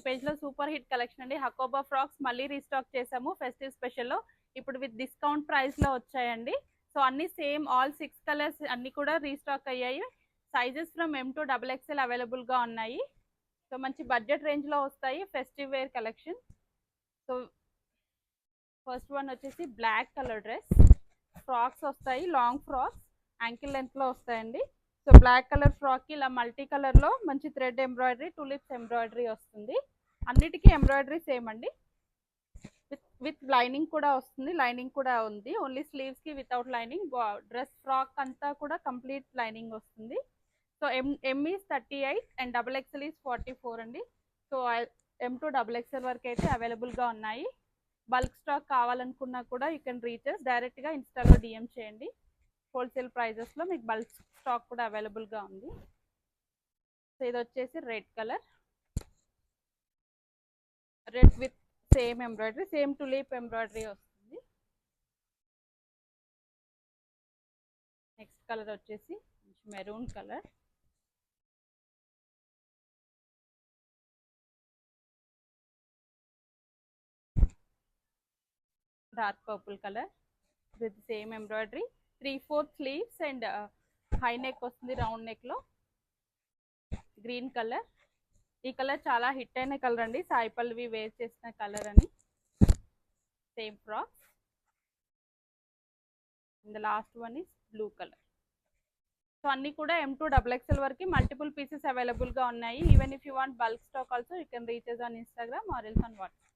పేజ్లో super hit collection అండి. Hakoba frocks మళ్ళీ రీస్టాక్ చేసాము ఫెస్టివ్ స్పెషల్లో. ఇప్పుడు విత్ డిస్కౌంట్ ప్రైస్లో వచ్చాయండి. సో అన్ని సేమ్ ఆల్ 6 కలర్స్ అన్ని కూడా రీస్టాక్ అయ్యాయి. Sizes from M to XXL అవైలబుల్గా ఉన్నాయి. సో మంచి బడ్జెట్ రేంజ్లో వస్తాయి festive wear collection. So first one వచ్చేసి బ్లాక్ కలర్ డ్రెస్. ఫ్రాక్స్ వస్తాయి, లాంగ్ ఫ్రాక్స్ యాంకిల్ లెంత్లో వస్తాయండి. సో బ్లాక్ కలర్ ఫ్రాక్కి ఇలా మల్టీ కలర్లో మంచి థ్రెడ్ ఎంబ్రాయిడరీ, టులిప్స్ ఎంబ్రాయిడరీ వస్తుంది. అన్నిటికీ ఎంబ్రాయిడరీ సేమ్ అండి. విత్ లైనింగ్ కూడా వస్తుంది, లైనింగ్ కూడా ఉంది. ఓన్లీ స్లీవ్స్కి వితౌట్ లైనింగ్. డ్రెస్ ఫ్రాక్ అంతా కూడా కంప్లీట్ లైనింగ్ వస్తుంది. So M is 38 and XXL is 44 అండి. సో M to XXL వరకు అయితే అవైలబుల్గా ఉన్నాయి. బల్క్ స్టాక్ కావాలనుకున్నా కూడా యూ కెన్ రీచెస్. డైరెక్ట్గా ఇన్స్టాలో DM చేయండి. హోల్సేల్ ప్రైజెస్లో మీకు బల్క్ స్టాక్ కూడా అవైలబుల్గా ఉంది. సో ఇది వచ్చేసి red colour, red with same embroidery, same tulip embroidery వస్తుంది. నెక్స్ట్ కలర్ వచ్చేసి maroon colour, dark purple colour with same embroidery, 3/4 sleeves and high neck వస్తుంది రౌండ్ నెక్లో. గ్రీన్ కలర్, ఈ కలర్ చాలా హిట్ అయిన కలర్ అండి, సాయి పల్లవి వేర్ చేసిన కలర్ అని. Same frock. And last one is blue colour. So అన్ని కూడా M to XXL వరకు మల్టిపుల్ పీసెస్ అవైలబుల్గా ఉన్నాయి. Even if you want bulk stock also you can reaches on Instagram or else on WhatsApp.